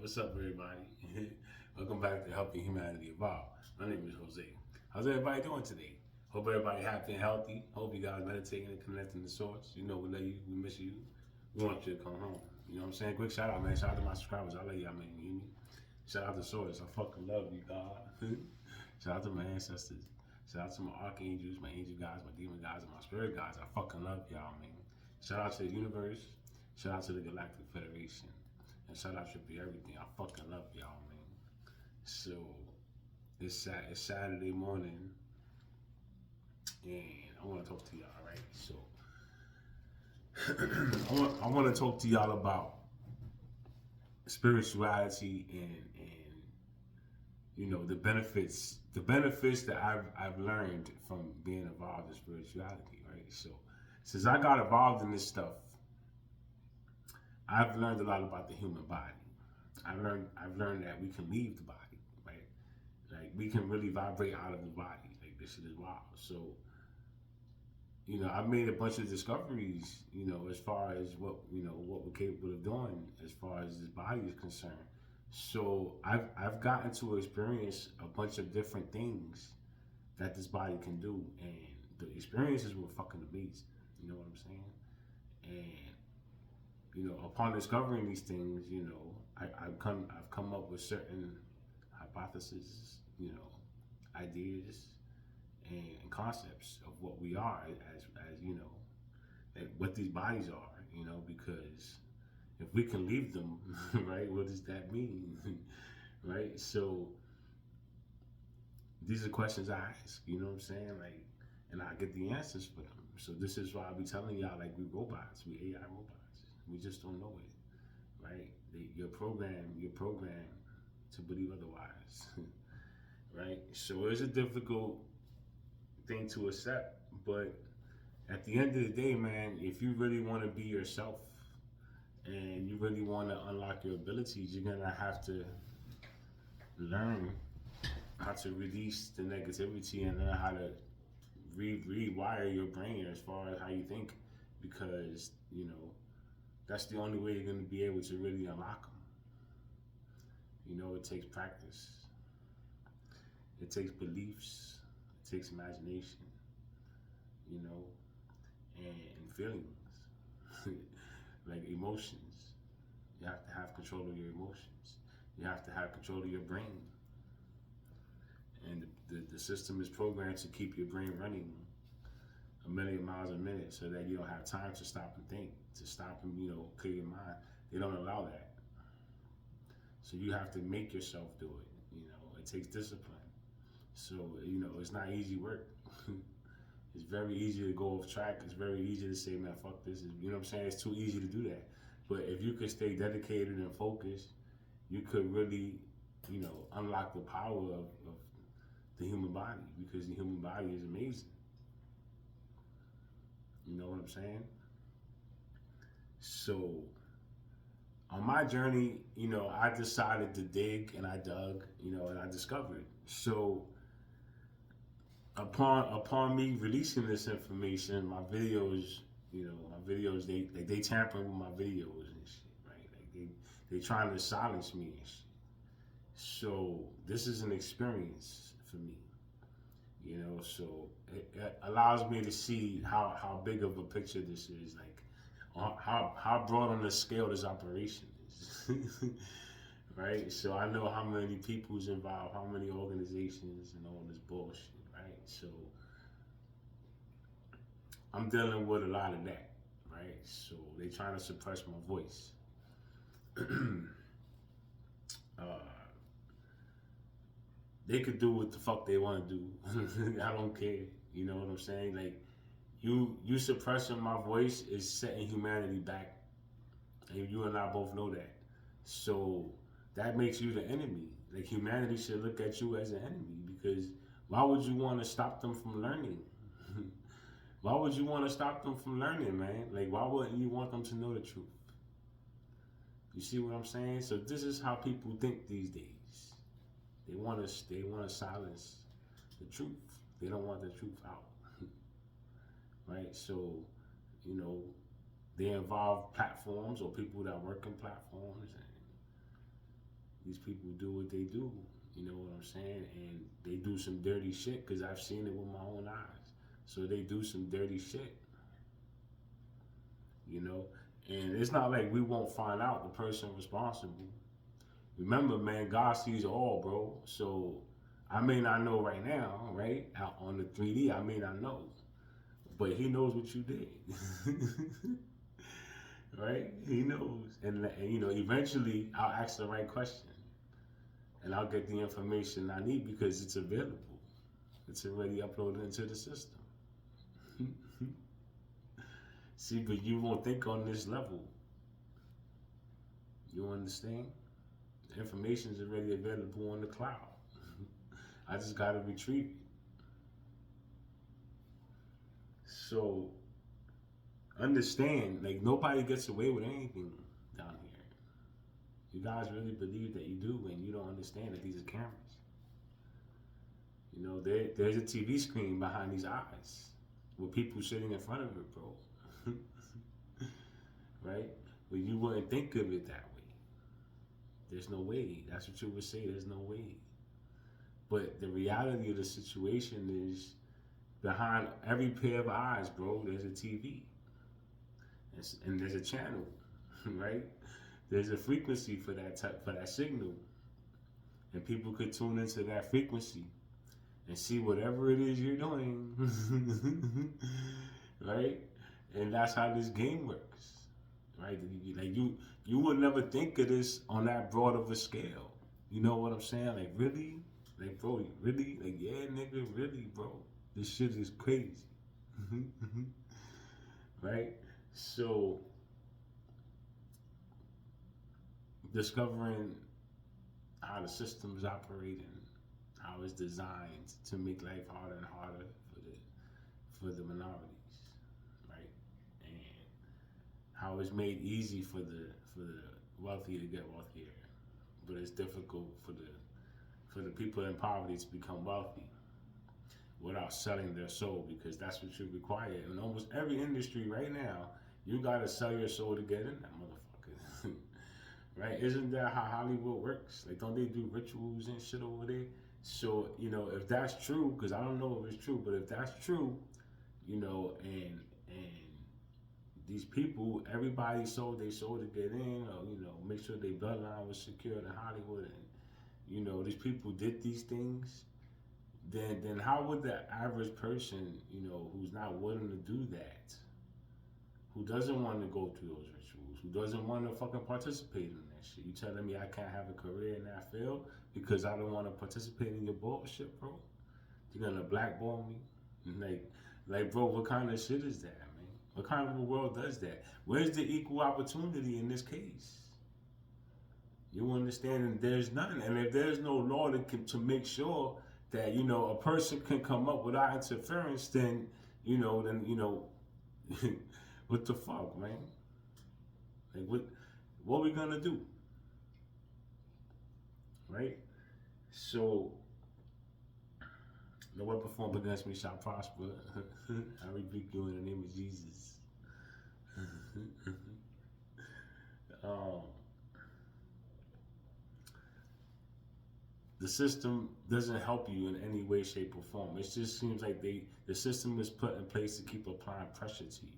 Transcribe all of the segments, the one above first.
What's up, everybody? Welcome back to Helping Humanity Evolve. My name is Jose. How's everybody doing today? Hope everybody happy and healthy. Hope you guys meditating and connecting to Source. You know, we love you, we miss you. We want you to come home. You know what I'm saying? Quick shout out, man. Shout out to my subscribers. I love y'all, man. You hear me? Shout out to Source. I fucking love you, God. Shout out to my ancestors. Shout out to my archangels, my angel guys, my demon guys, and my spirit guys. I fucking love y'all, man. Shout out to the universe. Shout out to the Galactic Federation. And shout out to Be Everything. I fucking love y'all, man. So, it's Saturday morning, and I want to talk to y'all, right? So, I want to talk to y'all about spirituality and you know the benefits that I've learned from being involved in spirituality, right? So, since I got involved in this stuff, I've learned a lot about the human body. I've learned that we can leave the body, right? Like we can really vibrate out of the body. Like this shit is wild. So, you know, I've made a bunch of discoveries, you know, as far as what we're capable of doing as far as this body is concerned. So I've gotten to experience a bunch of different things that this body can do, and the experiences were fucking amazing. You know what I'm saying? And you know, upon discovering these things, you know, I've come up with certain hypotheses, you know, ideas and concepts of what we are as you know, what these bodies are, you know, because if we can leave them, right, what does that mean, right? So these are questions I ask, you know what I'm saying, like, and I get the answers for them. So this is why I be telling y'all like we robots, we AI robots. We just don't know it, right? You're programmed to believe otherwise, right? So it's a difficult thing to accept, but at the end of the day, man, if you really want to be yourself and you really want to unlock your abilities, you're gonna have to learn how to release the negativity and learn how to rewire your brain as far as how you think, because you know that's the only way you're going to be able to really unlock them. You know, it takes practice, it takes beliefs, it takes imagination, you know, and feelings, like emotions. You have to have control of your emotions. You have to have control of your brain. And the system is programmed to keep your brain running a million miles a minute so that you don't have time to stop and think, to stop and, you know, clear your mind. They don't allow that. So you have to make yourself do it. You know, it takes discipline. So, you know, it's not easy work. It's very easy to go off track. It's very easy to say, man, fuck this. You know what I'm saying? It's too easy to do that. But if you could stay dedicated and focused, you could really, you know, unlock the power of the human body, because the human body is amazing. You know what I'm saying? So on my journey, you know, I decided to dig and I dug, you know, and I discovered. So upon me releasing this information, my videos, you know, my videos they tampering with my videos and shit, right? Like they trying to silence me and shit. So this is an experience for me. You know, so it allows me to see how big of a picture this is, like how broad on the scale this operation is. Right? So I know how many people's involved, how many organizations and all this bullshit, right? So I'm dealing with a lot of that, right? So they trying to suppress my voice. uh, they could do what the fuck they want to do. I don't care. You know what I'm saying? Like you suppressing my voice is setting humanity back, and you and I both know that. So that makes you the enemy. Like humanity should look at you as an enemy, because why would you want to stop them from learning? Why would you want to stop them from learning, man? Like why wouldn't you want them to know the truth? You see what I'm saying? So this is how people think these days. They want to silence the truth. They don't want the truth out. Right? So, you know, they involve platforms or people that work in platforms, and, These people do what they do. You know what I'm saying? And they do some dirty shit because I've seen it with my own eyes. So they do some dirty shit, you know? And it's not like we won't find out the person responsible. Remember, man, God sees all, bro. So I may not know right now, right? Out on the 3D, I may not know. But he knows what you did. Right? He knows. And, you know, eventually I'll ask the right question. And I'll get the information I need because it's available. It's already uploaded into the system. See, but you won't think on this level. You understand? The information is already available on the cloud. I just gotta retrieve it. So understand, like nobody gets away with anything down here. You guys really believe that you do, and you don't understand that these are cameras. You know, there's a TV screen behind these eyes with people sitting in front of it, bro. Right? But you wouldn't think of it that way. There's no way. That's what you would say. There's no way. But the reality of the situation is behind every pair of eyes, bro, there's a TV. And there's a channel, right? There's a frequency for that signal. And people could tune into that frequency and see whatever it is you're doing. Right? And that's how this game works. Right? Like you would never think of this on that broad of a scale. You know what I'm saying? Like really? Like bro, really? Like yeah, nigga, really, bro. This shit is crazy. Right? So discovering how the system is operating, how it's designed to make life harder and harder for the minorities, right? And how it's made easy for the wealthy to get wealthier, but it's difficult for the people in poverty to become wealthy without selling their soul, because that's what you require in almost every industry right now. You gotta sell your soul to get in that motherfucker. Right? Isn't that how Hollywood works? Like, don't they do rituals and shit over there? So, you know, if that's true, because I don't know if it's true, but if that's true, you know, and these people, everybody sold their soul to get in, or, you know, make sure their bloodline was secured in Hollywood, and, you know, these people did these things, then how would the average person, you know, who's not willing to do that, who doesn't want to go through those rituals, who doesn't want to fucking participate in that shit? You telling me I can't have a career in that field because I don't want to participate in your bullshit, bro? You're gonna blackball me? Like, bro, what kind of shit is that, man? What kind of a world does that? Where's the equal opportunity in this case? You understand? And there's none. And if there's no law to make sure that, you know, a person can come up without interference, then, you know, what the fuck, man? Like, what we gonna do? Right? So, no weapon formed against me shall prosper. I rebuke you in the name of Jesus. The system doesn't help you in any way, shape, or form. It just seems like the system is put in place to keep applying pressure to you.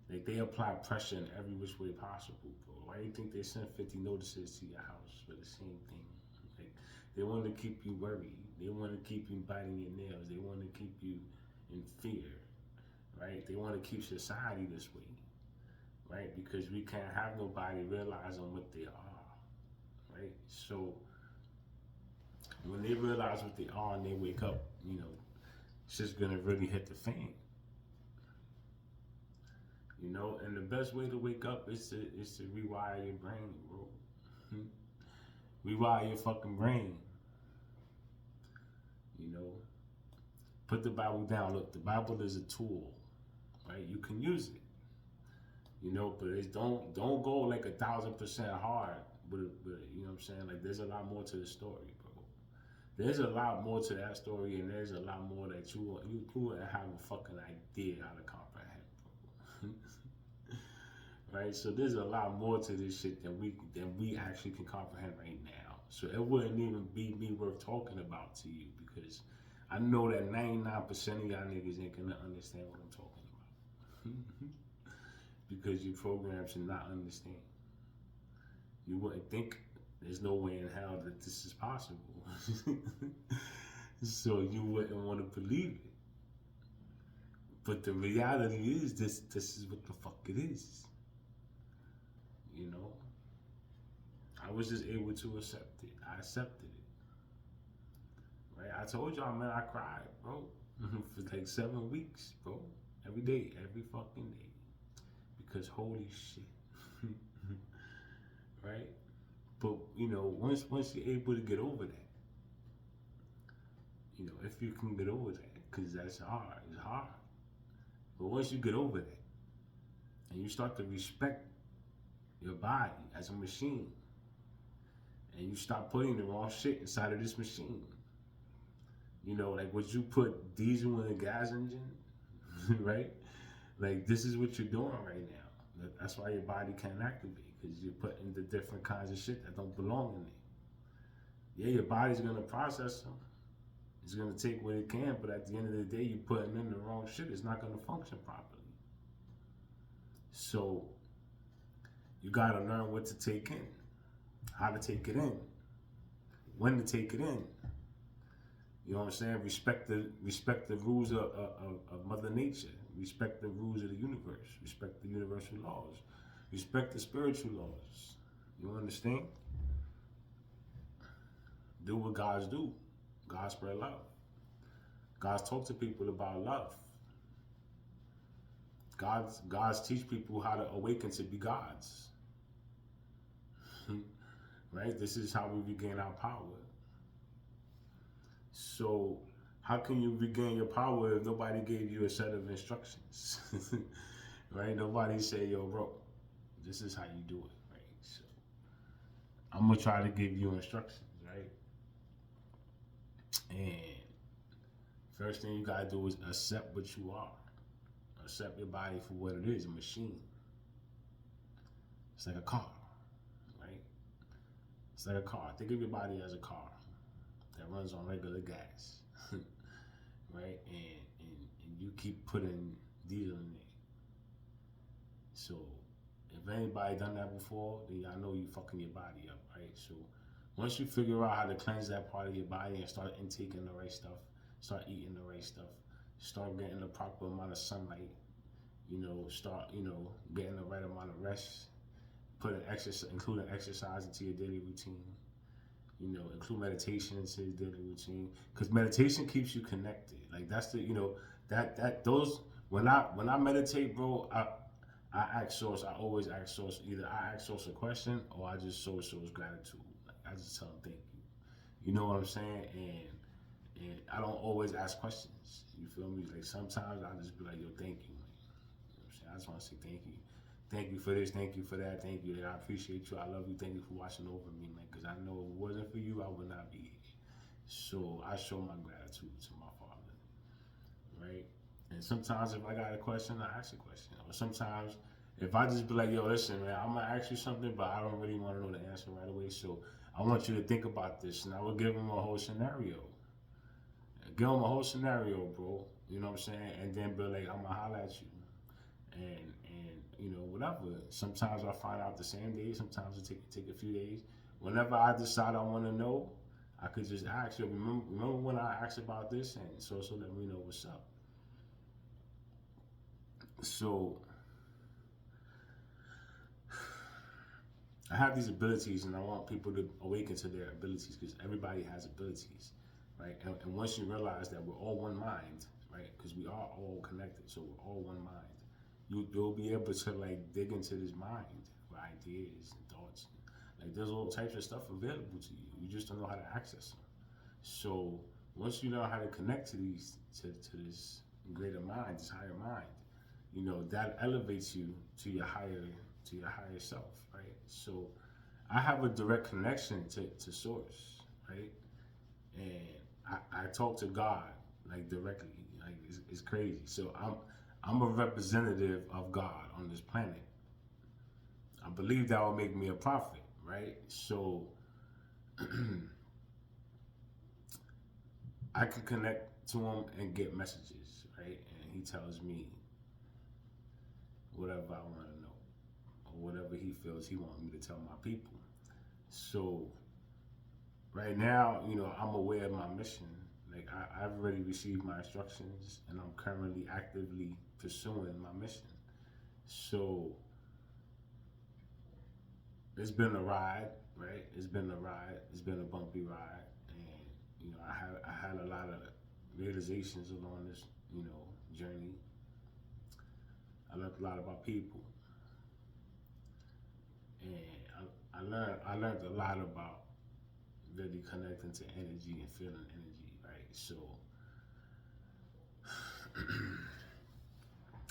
Like, they apply pressure in every which way possible, bro. Why do you think they send 50 notices to your house for the same thing? Like, they want to keep you worried. They want to keep you biting your nails. They want to keep you in fear, right? They want to keep society this way, right? Because we can't have nobody realizing what they are, right? So when they realize what they are and they wake up, you know, it's just gonna really hit the fan. You know, and the best way to wake up is to rewire your brain, bro. Rewire your fucking brain. You know, put the Bible down. Look, the Bible is a tool, right? You can use it. You know, but it's don't go like 1,000% hard. But you know what I'm saying? Like, there's a lot more to the story, bro. There's a lot more to that story, and there's a lot more that you wouldn't have a fucking idea how to comprehend, bro. Right? So there's a lot more to this shit than we actually can comprehend right now. So it wouldn't even be me worth talking about to you because I know that 99% of y'all niggas ain't gonna understand what I'm talking about. Because you programmed to not understand. You wouldn't think there's no way in hell that this is possible. So you wouldn't want to believe it. But the reality is this is what the fuck it is. You know? I was just able to accept it. I accepted it. Right? I told y'all, man, I cried, bro. For like 7 weeks, bro. Every day, every fucking day. Because holy shit. Right? But you know, once you're able to get over that, you know, if you can get over that, because that's hard, it's hard. But once you get over that, and you start to respect your body as a machine, and you stop putting the wrong shit inside of this machine, you know, like would you put diesel in a gas engine, right? Like this is what you're doing right now. That's why your body can't activate, because you're putting the different kinds of shit that don't belong in there. Yeah, your body's gonna process them. It's gonna take what it can, but at the end of the day, you're putting in the wrong shit. It's not gonna function properly. So you gotta learn what to take in, how to take it in, when to take it in. You know what I'm saying? Respect the rules of Mother Nature. Respect the rules of the universe. Respect the universal laws. Respect the spiritual laws. You understand? Do what gods do. God spread love. God talk to people about love. God's teach people how to awaken to be gods. Right? This is how we regain our power. So how can you regain your power if nobody gave you a set of instructions? Right? Nobody say, yo, bro, this is how you do it, right? So I'm gonna try to give you instructions, right? And first thing you gotta do is accept what you are. Accept your body for what it is, a machine. It's like a car, right? It's like a car. Think of your body as a car that runs on regular gas, right? And you keep putting diesel in there. So if anybody done that before, then y'all know you fucking your body up, right? So once you figure out how to cleanse that part of your body and start intaking the right stuff, start eating the right stuff, start getting the proper amount of sunlight, you know, start, you know, getting the right amount of rest, including exercise into your daily routine, you know, include meditation into your daily routine, because meditation keeps you connected. Like that's the, you know, when I meditate, bro, I ask Source. I always ask Source. Either I ask Source a question or I just show Source gratitude. Like I just tell him thank you. You know what I'm saying? And I don't always ask questions. You feel me? Like sometimes I just be like, yo, thank you. Like, you know what I'm saying? I just want to say thank you. Thank you for this. Thank you for that. Thank you. I appreciate you. I love you. Thank you for watching over me, man. Because I know if it wasn't for you, I would not be here. So I show my gratitude to my father, right? And sometimes if I got a question, I ask a question. Or sometimes if I just be like, yo, listen, man, I'm going to ask you something, but I don't really want to know the answer right away. So I want you to think about this. And I will give him a whole scenario. Give him a whole scenario, bro. You know what I'm saying? And then be like, I'm going to holler at you. And you know, whatever. Sometimes I find out the same day. Sometimes it take a few days. Whenever I decide I want to know, I could just ask you, remember when I asked about this? And so let me know what's up. So I have these abilities and I want people to awaken to their abilities because everybody has abilities, right? And once you realize that we're all one mind, right? Because we are all connected, so we're all one mind. You'll be able to like dig into this mind with ideas and thoughts. Like there's all types of stuff available to you. You just don't know how to access them. So once you know how to connect to this greater mind, this higher mind, you know, that elevates you to your higher self, right? So I have a direct connection to Source, right? And I talk to God like directly, like it's crazy. So I'm a representative of God on this planet. I believe that will make me a prophet, right? So I can connect to him and get messages, right? And he tells me whatever I want to know or whatever he feels he wants me to tell my people. So right now, I'm aware of my mission. Like I've already received my instructions, and I'm currently actively pursuing my mission. So it's been a ride, right? It's been a ride. It's been a bumpy ride, and I had a lot of realizations along this, journey. I learned a lot about people, and I learned a lot about really connecting to energy and feeling energy, right? So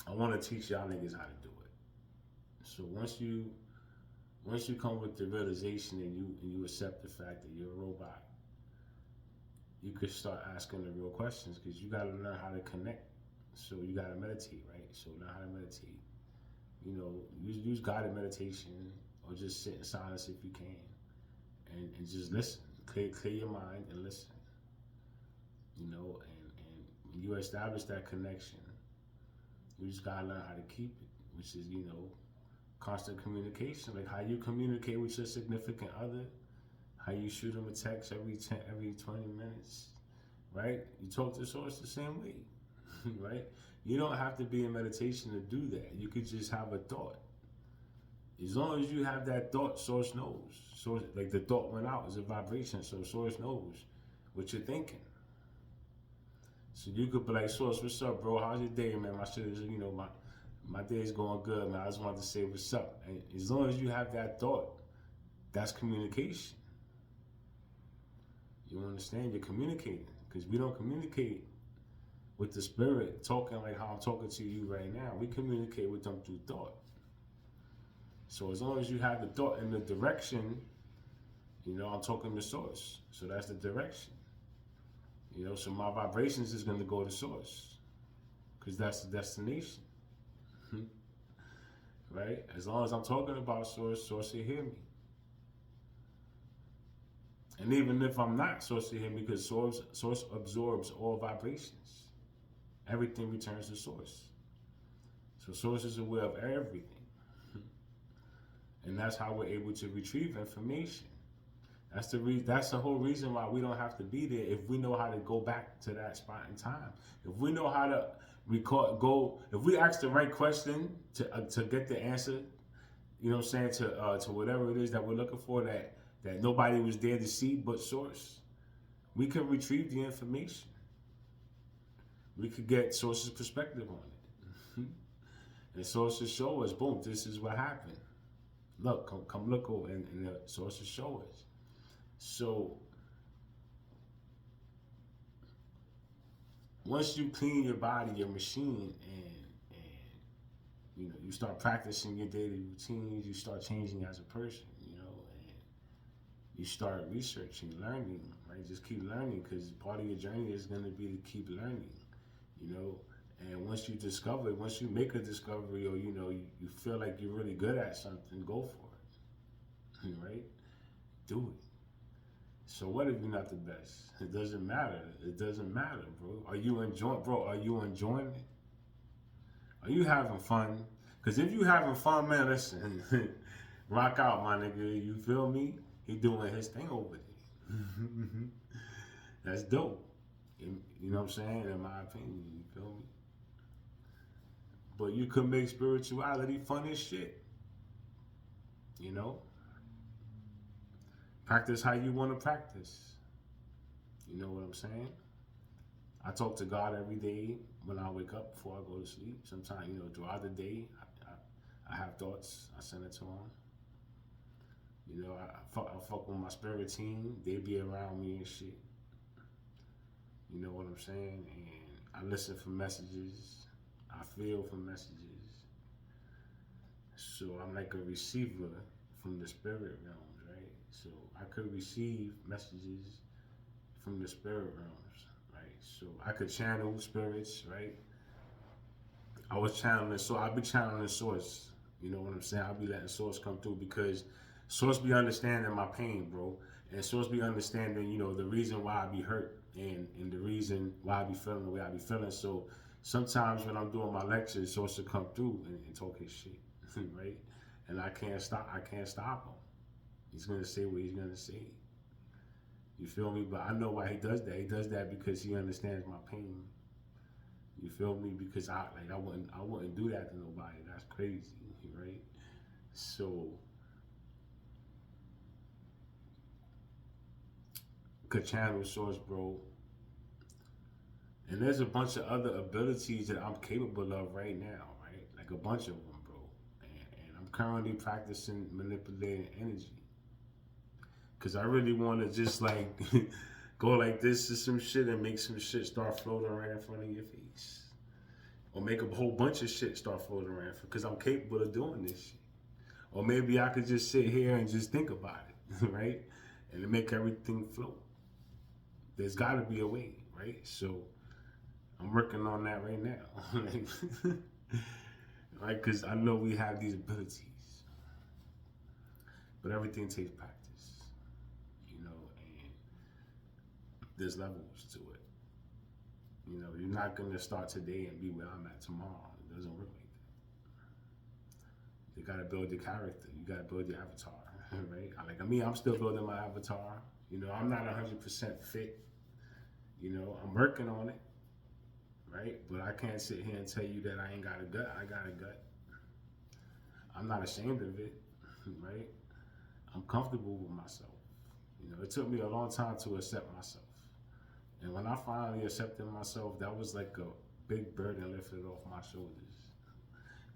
I want to teach y'all niggas how to do it. So once you come with the realization and you accept the fact that you're a robot, you could start asking the real questions because you got to learn how to connect. So you got to meditate, right? So learn how to meditate. Use guided meditation or just sit in silence if you can, and just listen. Clear your mind and listen. And when you establish that connection, you just gotta learn how to keep it, which is constant communication. Like how you communicate with your significant other, how you shoot them a text every 20 minutes, right? You talk to source the same way, right? You don't have to be in meditation to do that. You could just have a thought. As long as you have that thought, source knows. Source, like the thought went out, it's a vibration, so source knows what you're thinking. So you could be like, source, what's up, bro? How's your day, man? My shit is, my day's going good, man. I just wanted to say what's up. And as long as you have that thought, that's communication. You understand? You're communicating. Because we don't communicate with the spirit talking like how I'm talking to you right now. We communicate with them through thought. So as long as you have the thought in the direction, I'm talking to source. So that's the direction. So my vibrations is going to go to source because that's the destination. Right? As long as I'm talking about source, source will hear me. And even if I'm not, source will hear me because source absorbs all vibrations. Everything returns to source. So source is aware of everything. And that's how we're able to retrieve information. That's the whole reason why we don't have to be there if we know how to go back to that spot in time. If we know how to if we ask the right question to get the answer, to whatever it is that we're looking for that nobody was there to see but source, we can retrieve the information. We could get source's perspective on it. And sources show us, boom, this is what happened. Look, come look, and the sources show us. So once you clean your body, your machine, and you start practicing your daily routines, you start changing as a person, and you start researching, learning, right? Just keep learning because part of your journey is going to be to keep learning, And once you make a discovery, or you feel like you're really good at something, go for it, right? Do it. So what if you're not the best? It doesn't matter. It doesn't matter, bro. Are you enjoying it? Are you having fun? Because if you having fun, man, listen, rock out, my nigga. You feel me? He doing his thing over there. That's dope. You know what I'm saying? In my opinion, you feel me? But you could make spirituality fun as shit. Practice how you want to practice. You know what I'm saying? I talk to God every day when I wake up before I go to sleep. Sometimes, throughout the day, I have thoughts. I send it to Him. I fuck with my spirit team. They be around me and shit. You know what I'm saying? And I listen for messages. I feel for messages. So I'm like a receiver from the spirit realms, right? So I could receive messages from the spirit realms, right? So I could channel spirits, right? I'll be channeling source. You know what I'm saying? I'll be letting source come through because source be understanding my pain, bro. And it's supposed to be understanding, the reason why I be hurt and the reason why I be feeling the way I be feeling. So sometimes when I'm doing my lectures, it's supposed to come through and talk his shit, right? And I can't stop him. He's gonna say what he's gonna say. You feel me? But I know why he does that. He does that because he understands my pain. You feel me? Because I wouldn't do that to nobody. That's crazy, right? So could channel source, bro. And there's a bunch of other abilities that I'm capable of right now, right? Like a bunch of them, bro. And I'm currently practicing manipulating energy. Because I really want to just like go like this to some shit and make some shit start floating right in front of your face. Or make a whole bunch of shit start floating around because I'm capable of doing this shit. Or maybe I could just sit here and just think about it, right? And make everything float. There's got to be a way, right? So I'm working on that right now. Right? Because I know we have these abilities. But everything takes practice. And there's levels to it. You're not going to start today and be where I'm at tomorrow. It doesn't work like that. You got to build your character. You got to build your avatar, right? I'm still building my avatar. I'm not 100% fit. I'm working on it, right? But I can't sit here and tell you that I ain't got a gut. I got a gut. I'm not ashamed of it, right? I'm comfortable with myself. It took me a long time to accept myself. And when I finally accepted myself, that was like a big burden lifted off my shoulders.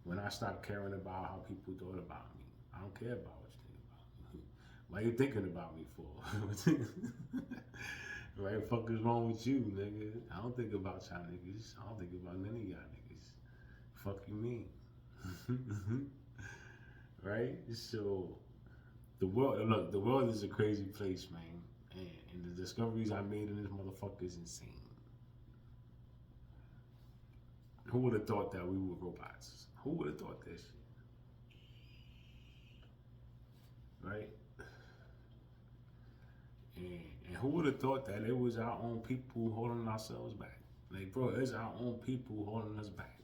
When I stopped caring about how people thought about me. I don't care about what you think about me. Why you thinking about me for? Right? The fuck is wrong with you, nigga? I don't think about y'all niggas. I don't think about none of y'all niggas. Fuck you mean? Right? So the world is a crazy place, man. And the discoveries I made in this motherfucker is insane. Who would have thought that we were robots? Who would have thought this? Right? And who would have thought that it was our own people holding ourselves back? Like, bro, it's our own people holding us back.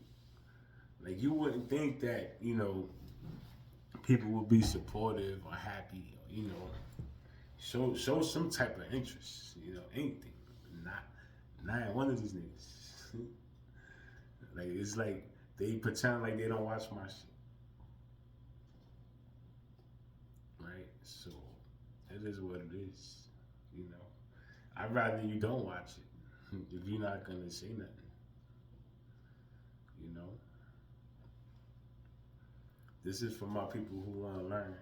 Like, you wouldn't think that, people would be supportive or happy, show some type of interest, anything. Not one of these niggas. Like, it's like they pretend like they don't watch my shit. Right? So it is what it is. I'd rather you don't watch it if you're not gonna say nothing. This is for my people who want to learn,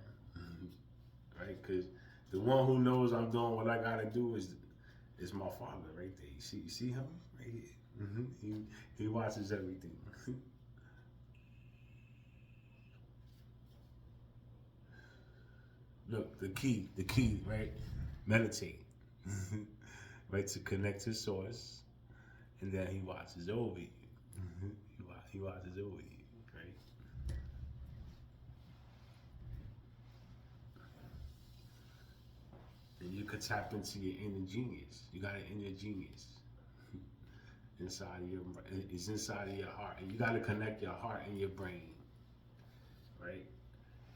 right? Because the one who knows I'm doing what I gotta do is my father right there. You see him right here. He watches everything. Look, the key, right? Meditate, right? To connect to source, and then he watches over you. He watches over you, right? And you could tap into your inner genius. You got an inner genius inside of it's inside of your heart, and you got to connect your heart and your brain, right?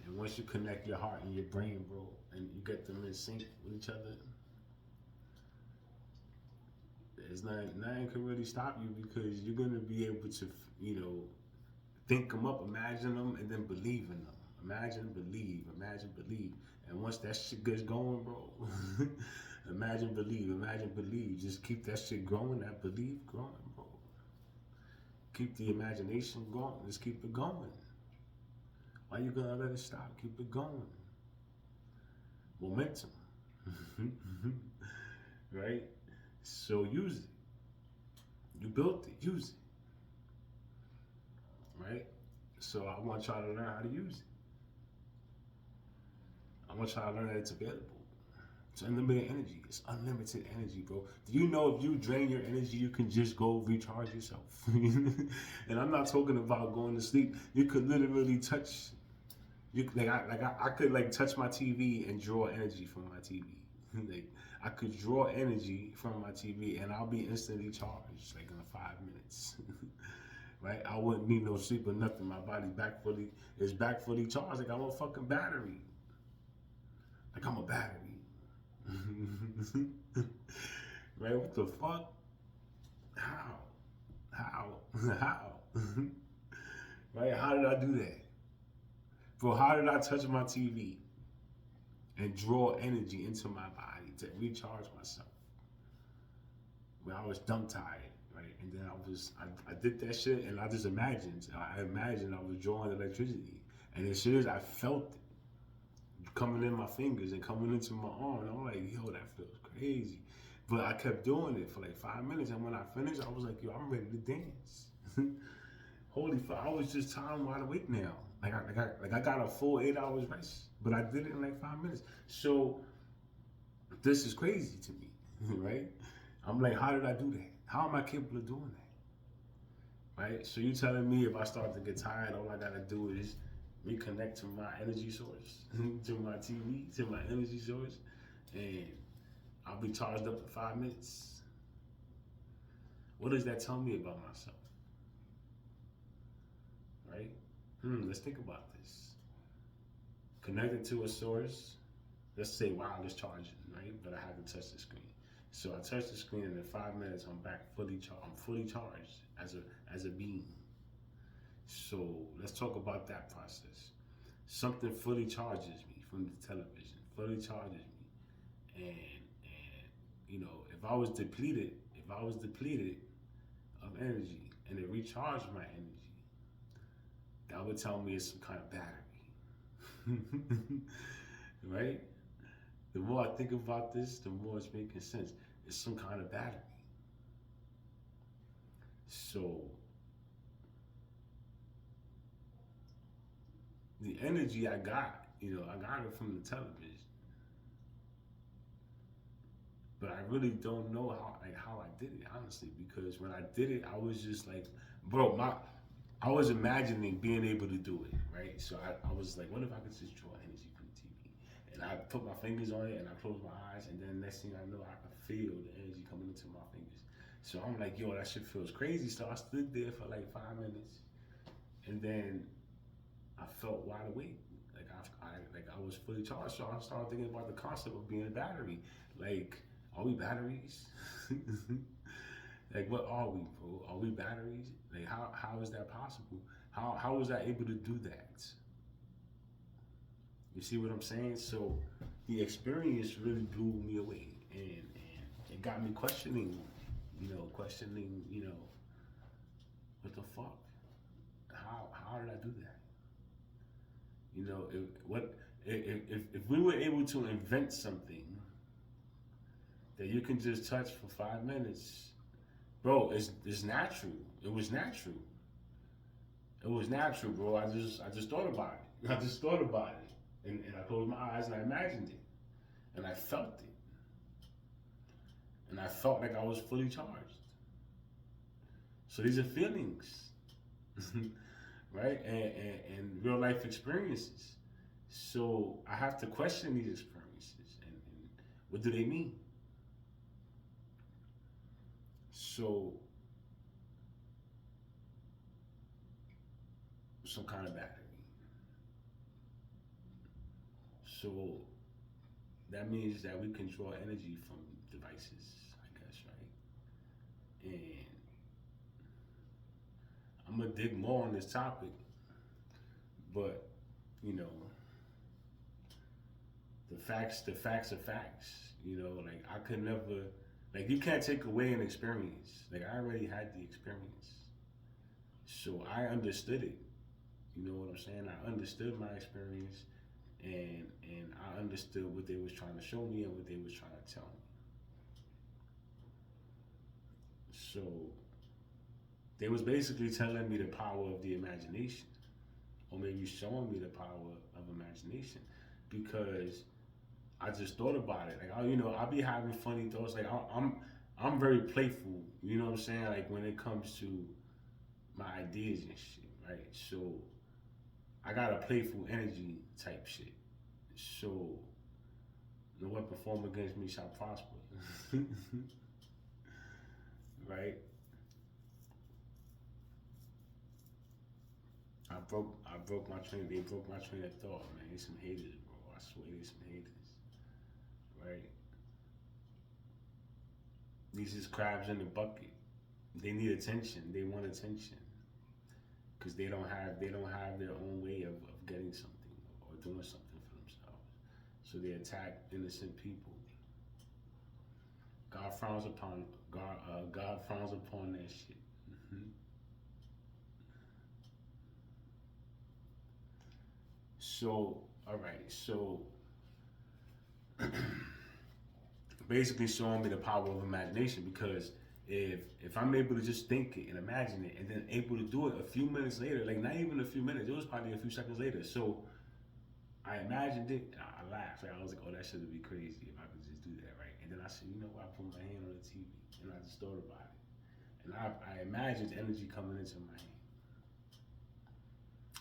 And once you connect your heart and your brain, bro, and you get them in sync with each other, there's nothing can really stop you because you're gonna be able to, think them up, imagine them, and then believe in them. Imagine, believe. And once that shit gets going, bro, imagine, believe. Just keep that shit growing, that belief growing, bro. Keep the imagination going. Just keep it going. Why you gonna let it stop? Keep it going. Momentum. Right? So use it. You built it. Use it. Right? So I want y'all to learn how to use it. I want y'all to learn that it's available. It's unlimited energy. It's unlimited energy, bro. Do you know if you drain your energy, you can just go recharge yourself? And I'm not talking about going to sleep. You could literally touch. I could touch my TV and draw energy from my TV. Like I could draw energy from my TV and I'll be instantly charged, like in 5 minutes. Right? I wouldn't need no sleep or nothing. My body's back fully charged. Like I'm a fucking battery. Like I'm a battery. Right? What the fuck? How? How? How? Right? How did I do that? Bro, how did I touch my TV and draw energy into my body to recharge myself? When I was dumb tired, right? And then I did that shit and I just imagined. I imagined I was drawing electricity. And as soon as I felt it coming in my fingers and coming into my arm, I'm like, yo, that feels crazy. But I kept doing it for like 5 minutes. And when I finished, I was like, yo, I'm ready to dance. Holy fuck, I was just time wide awake now. Like I got a full 8 hours rest, but I did it in like 5 minutes. So this is crazy to me, right? I'm like, how did I do that? How am I capable of doing that? Right? So you telling me if I start to get tired, all I gotta do is reconnect to my energy source, to my TV, to my energy source, and I'll be charged up in 5 minutes. What does that tell me about myself? Right? Let's think about this. Connected to a source, let's say wireless charging, right? But I have to touch the screen. So I touch the screen and in 5 minutes I'm back fully charged. I'm fully charged as a being. So let's talk about that process. Something fully charges me from the television, fully charges me. And you know, if I was depleted of energy and it recharged my energy, that would tell me it's some kind of battery. Right? The more I think about this, the more it's making sense. It's some kind of battery. So the energy I got, I got it from the television. But I really don't know how I did it, honestly, because when I did it, I was just like, bro, I was imagining being able to do it, right? So I was like, what if I could just draw energy from the TV? And I put my fingers on it and I closed my eyes, and then next thing I know, I could feel the energy coming into my fingers. So I'm like, yo, that shit feels crazy. So I stood there for like 5 minutes, and then I felt wide awake. Like I was fully charged. So I started thinking about the concept of being a battery. Like, are we batteries? Like, what are we, bro? Are we batteries? Like, how is that possible? How was I able to do that? You see what I'm saying? So the experience really blew me away, and it got me questioning, what the fuck? How did I do that? You know, if we were able to invent something that you can just touch for 5 minutes, bro, it's natural. It was natural. It was natural, bro. I just thought about it. I just thought about it, and I closed my eyes and I imagined it, and I felt it, and I felt like I was fully charged. So these are feelings, right? And real life experiences. So I have to question these experiences and what do they mean? So some kind of battery. So that means that we can draw energy from devices, I guess, right? And I'm gonna dig more on this topic, but you know, the facts are facts. Like I could never, like you can't take away an experience. Like I already had the experience, so I understood it. You know what I'm saying? I understood my experience, and I understood what they was trying to show me and what they was trying to tell me. So they was basically telling me the power of the imagination, or maybe showing me the power of imagination, because I just thought about it. Like I be having funny thoughts. Like I'm very playful. You know what I'm saying? Like when it comes to my ideas and shit, right? So I got a playful energy type shit. So No weapon formed against me shall prosper. Right? I broke my train. They broke my train of thought, man. They some haters, bro. I swear they some haters. Right? These is crabs in the bucket. They need attention. They want attention because they don't have their own way of getting something or doing something for themselves. So they attack innocent people. God frowns upon God frowns upon that shit. Mhm. So all right, so basically showing me the power of imagination because if I'm able to just think it and imagine it and then able to do it a few minutes later, like not even a few minutes, it was probably a few seconds later. So I imagined it, I laughed. Right? I was like, oh, that should be crazy if I could just do that, right? And then I said, you know what? I put my hand on the TV and I just thought about it. And I imagined energy coming into my hand.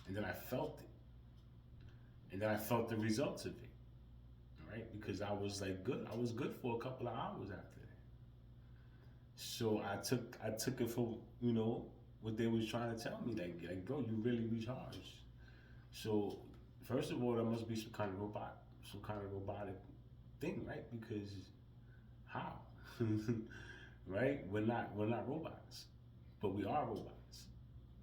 And then I felt it. And then I felt the results of it, right? Because I was like good. I was good for a couple of hours after that. So I took it for, what they was trying to tell me. Like bro, you really recharged. So first of all, there must be some kind of robotic thing, right? Because how? Right? We're not robots, but we are robots.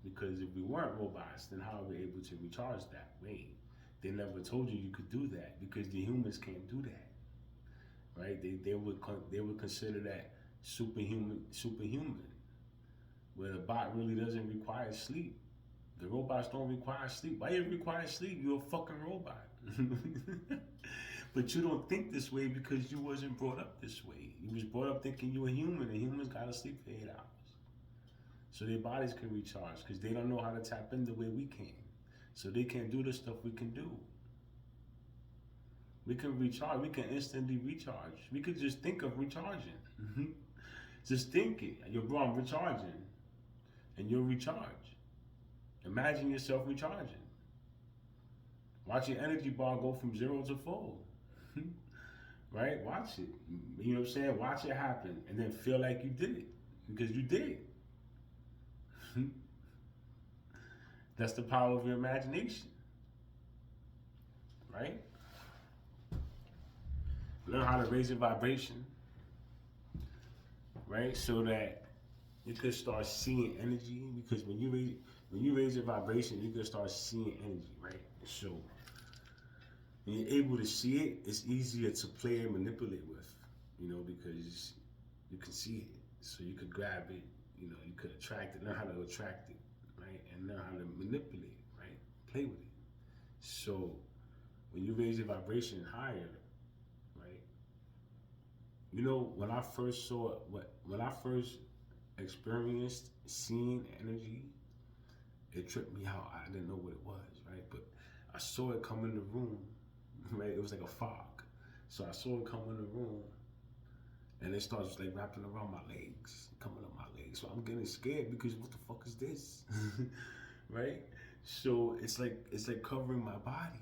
Because if we weren't robots, then how are we able to recharge that way? They never told you could do that because the humans can't do that, right? They would consider that superhuman, where the bot really doesn't require sleep. The robots don't require sleep. Why you require sleep? You're a fucking robot. But you don't think this way because you wasn't brought up this way. You was brought up thinking you a human, and humans gotta sleep for 8 hours. So their bodies can recharge because they don't know how to tap in the way we can. So they can't do the stuff we can do. We can recharge. We can instantly recharge. We could just think of recharging. Just think it. Yo, bro, I'm recharging. And you'll recharge. Imagine yourself recharging. Watch your energy bar go from 0 to full. Right? Watch it. You know what I'm saying? Watch it happen. And then feel like you did it. Because you did it. That's the power of your imagination. Right? Learn how to raise your vibration. Right? So that you could start seeing energy. Because when you raise your vibration, you can start seeing energy, right? So when you're able to see it, it's easier to play and manipulate with, because you can see it. So you could grab it, you could attract it, learn how to attract it, right? And learn how to manipulate it, right? Play with it. So when you raise your vibration higher, right? When I first when I first experienced seeing energy, it tripped me out. I didn't know what it was, right? But I saw it come in the room, right? It was like a fog. So I saw it come in the room and it starts like wrapping around my legs, coming up my legs. So I'm getting scared because what the fuck is this? Right? So it's like covering my body.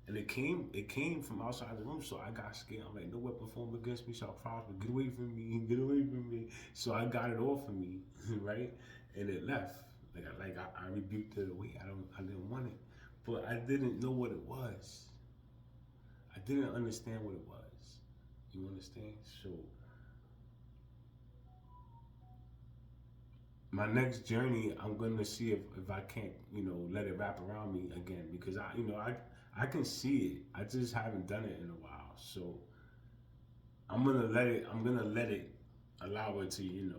And it came from outside the room, so I got scared. I'm like, no weapon formed against me shall prosper. Get away from me, get away from me. So I got it off of me, right? And it left. I rebuked it away. I didn't want it. But I didn't know what it was. I didn't understand what it was. You understand? So my next journey, I'm gonna see if I can't, let it wrap around me again because I can see it. I just haven't done it in a while. So I'm gonna let it allow it to,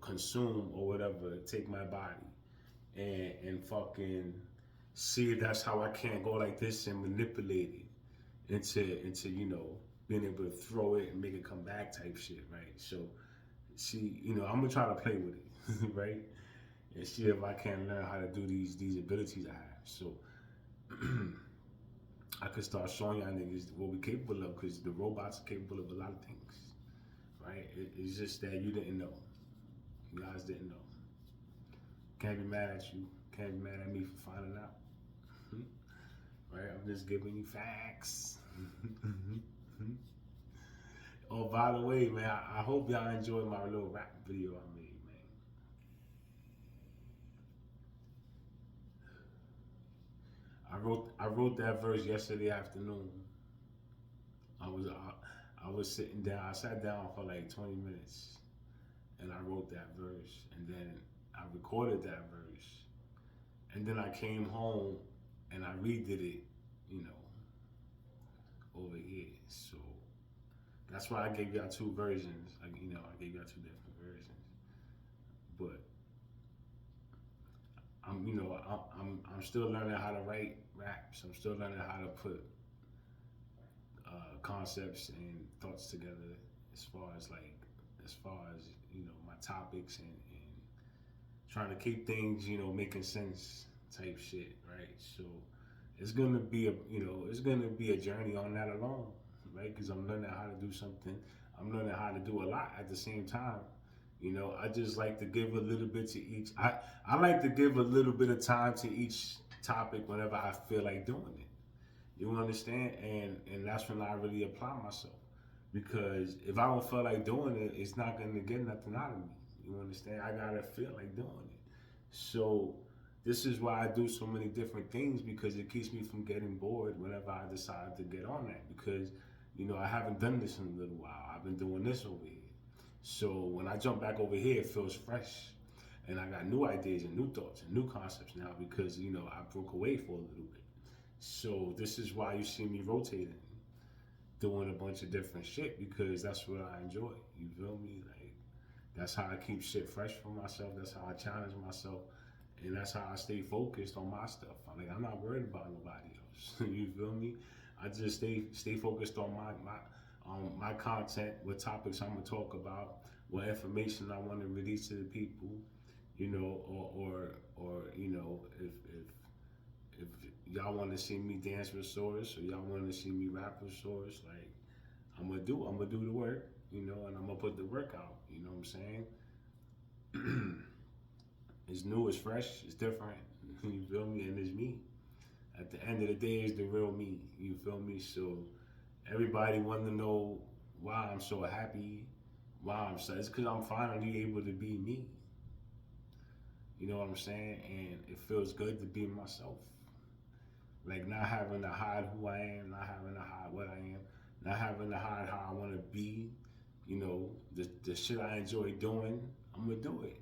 consume or whatever, take my body and fucking see if that's how I can't go like this and manipulate it into being able to throw it and make it come back type shit, right? So see, I'm gonna try to play with it, right? And see if I can learn how to do these abilities I have. So I could start showing y'all niggas what we're capable of because the robots are capable of a lot of things, right? It's just that you didn't know. You guys didn't know. Can't be mad at you. Can't be mad at me for finding out. Right? I'm just giving you facts. Oh, by the way, man, I hope y'all enjoyed my little rap video I made, man. I wrote that verse yesterday afternoon. I was sitting down. I sat down for like 20 minutes, and I wrote that verse, and then I recorded that verse, and then I came home and I redid it, you know, over here. So that's why I gave y'all two versions. I gave y'all two different versions. But I'm still learning how to write raps. I'm still learning how to put concepts and thoughts together as far as my topics and trying to keep things making sense type shit, right? So it's gonna be a journey on that alone, right? Because I'm learning how to do something. I'm learning how to do a lot at the same time. I just like to give a little bit to each. I like to give a little bit of time to each topic whenever I feel like doing it. You understand? And that's when I really apply myself. Because if I don't feel like doing it, it's not gonna get nothing out of me. You understand? I gotta feel like doing it. So this is why I do so many different things, because it keeps me from getting bored whenever I decide to get on that. Because I haven't done this in a little while. I've been doing this over here. So when I jump back over here, it feels fresh. And I got new ideas and new thoughts and new concepts now because, I broke away for a little bit. So this is why you see me rotating, doing a bunch of different shit, because that's what I enjoy. You feel me? Like, that's how I keep shit fresh for myself. That's how I challenge myself. And that's how I stay focused on my stuff. I'm not worried about nobody else. You feel me? I just stay focused on my content, what topics I'm gonna talk about, what information I want to release to the people, or if y'all want to see me dance with Source, or y'all want to see me rap with Source, like I'm gonna do the work, and I'm gonna put the work out. You know what I'm saying? It's new, it's fresh, it's different. You feel me? And it's me. At the end of the day, it's the real me. You feel me? So everybody want to know why I'm so happy, why I'm so. It's because I'm finally able to be me. You know what I'm saying? And it feels good to be myself. Like, not having to hide who I am, not having to hide what I am, not having to hide how I want to be. The shit I enjoy doing, I'm gonna do it.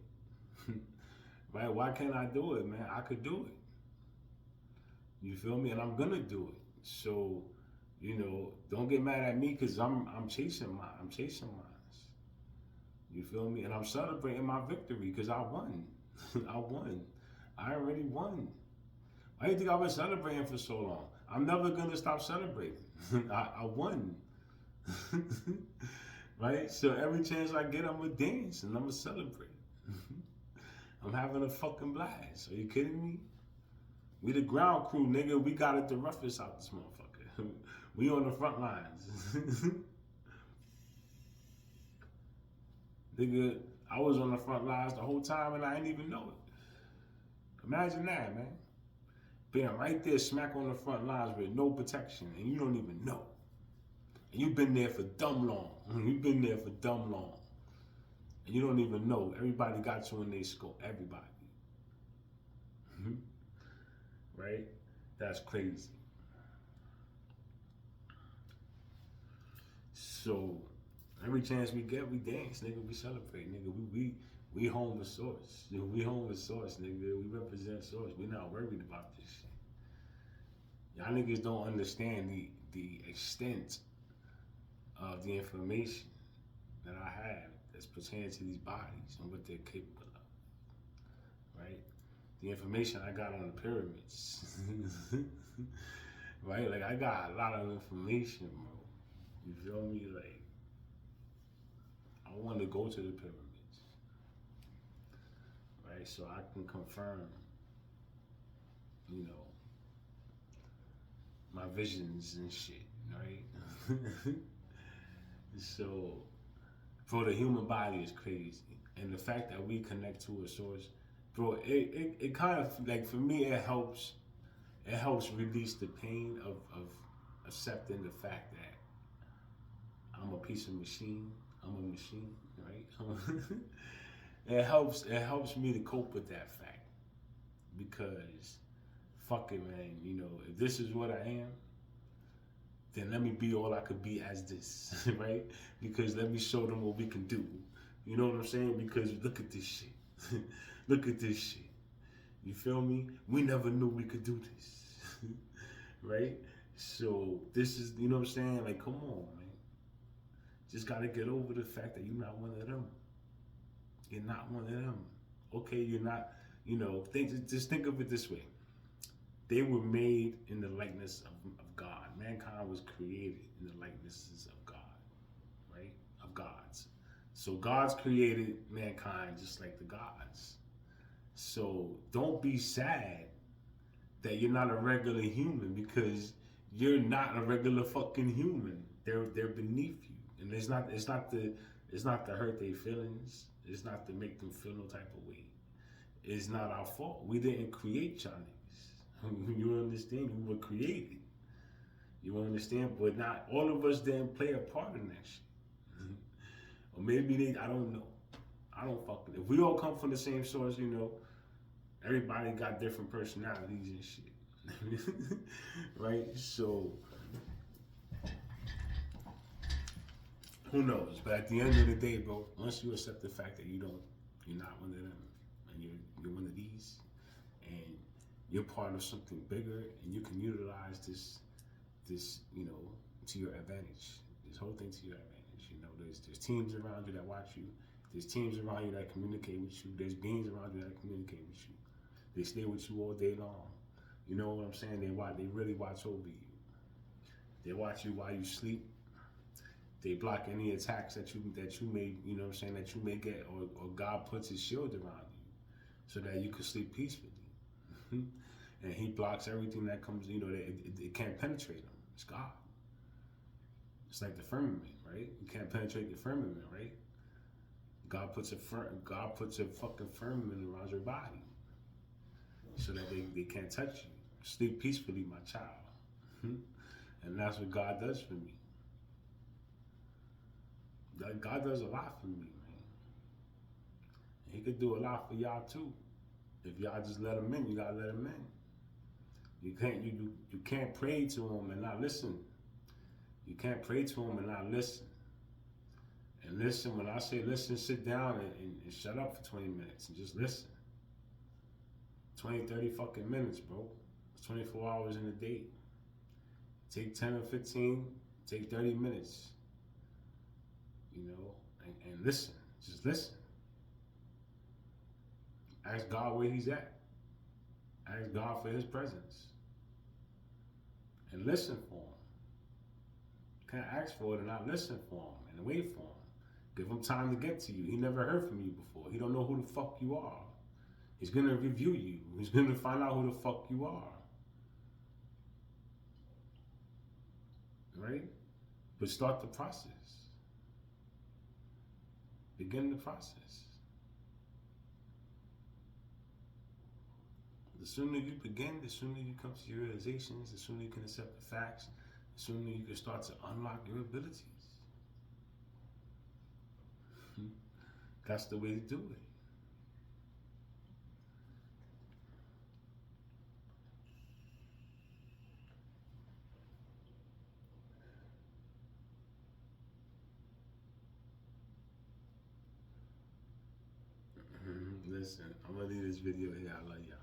Right? Why can't I do it, man? I could do it. You feel me? And I'm gonna do it. So, don't get mad at me because I'm chasing mine. I'm chasing mine. You feel me? And I'm celebrating my victory because I won. I won. I already won. Why do you think I've been celebrating for so long? I'm never gonna stop celebrating. I won. Right? So every chance I get, I'm gonna dance and I'm gonna celebrate. I'm having a fucking blast. Are you kidding me? We the ground crew, nigga. We got it the roughest out this motherfucker. We on the front lines. Nigga, I was on the front lines the whole time and I didn't even know it. Imagine that, man. Being right there smack on the front lines with no protection and you don't even know. And you've been there for dumb long. You've been there for dumb long. And you don't even know. Everybody got you in their scope. Everybody. Right? That's crazy. So every chance we get, we dance, nigga. We celebrate, nigga. We home with Source. We home with Source, nigga. We represent Source. We not worried about this shit. Y'all niggas don't understand the extent of the information that I have that's pertaining to these bodies and what they're capable of. Right? The information I got on the pyramids. Right? Like, I got a lot of information, bro. You feel me? Like, I want to go to the pyramids. Right? So I can confirm, my visions and shit. Right? So, bro, the human body is crazy. And the fact that we connect to a source, bro, it kind of, like, for me, it helps release the pain of accepting the fact that I'm a piece of machine. I'm a machine, right? It helps me to cope with that fact because fuck it, man. You know, if this is what I am, then let me be all I could be as this, right? Because let me show them what we can do. You know what I'm saying? Because look at this shit. Look at this shit. You feel me? We never knew we could do this, right? So this is, you know what I'm saying? Like, come on, man. Just gotta get over the fact that you're not one of them. You're not one of them. Okay, you're not. You know, just think of it this way. They were made in the likeness of God. Mankind was created in the likenesses of God, right? Of gods. So God's created mankind just like the gods. So don't be sad that you're not a regular human because you're not a regular fucking human. They're beneath you, and it's not to hurt their feelings. It's not to make them feel no type of way. It's not our fault. We didn't create y'all niggas. You understand? We were created. You understand? But not all of us didn't play a part in that shit. Or maybe they, I don't know. I don't fuck with it. If we all come from the same source, you know, everybody got different personalities and shit. Right? So, who knows? But at the end of the day, bro, once you accept the fact that you're not one of them, and you're one of these, and you're part of something bigger, and you can utilize this, you know, to your advantage. This whole thing to your advantage. You know, there's teams around you that watch you. There's teams around you that communicate with you. There's beings around you that communicate with you. They stay with you all day long. You know what I'm saying? They really watch over you. They watch you while you sleep. They block any attacks that you may, you know what I'm saying, that you may get, or God puts his shield around you so that you can sleep peacefully. And he blocks everything that comes, you know, it can't penetrate him. It's God. It's like the firmament, right? You can't penetrate the firmament, right? God puts a fucking firmament around your body so that they can't touch you. Sleep peacefully, my child. And that's what God does for me. God does a lot for me, man. And he could do a lot for y'all too. If y'all just let him in, you gotta let him in. You can't pray to him and not listen. You can't pray to him and not listen. And listen, when I say listen, sit down and shut up for 20 minutes and just listen. 20, 30 fucking minutes, bro. It's 24 hours in a day. Take 10 or 15, take 30 minutes. You know, and listen. Just listen. Ask God where he's at. Ask God for his presence. And listen for him. You can't ask for it and not listen for him and wait for him. Give him time to get to you. He never heard from you before. He don't know who the fuck you are. He's going to review you. He's going to find out who the fuck you are. Right? But start the process. Begin the process. The sooner you begin, the sooner you come to your realizations, the sooner you can accept the facts, the sooner you can start to unlock your abilities. That's the way to do it. Listen, I'm gonna leave this video here. I love y'all.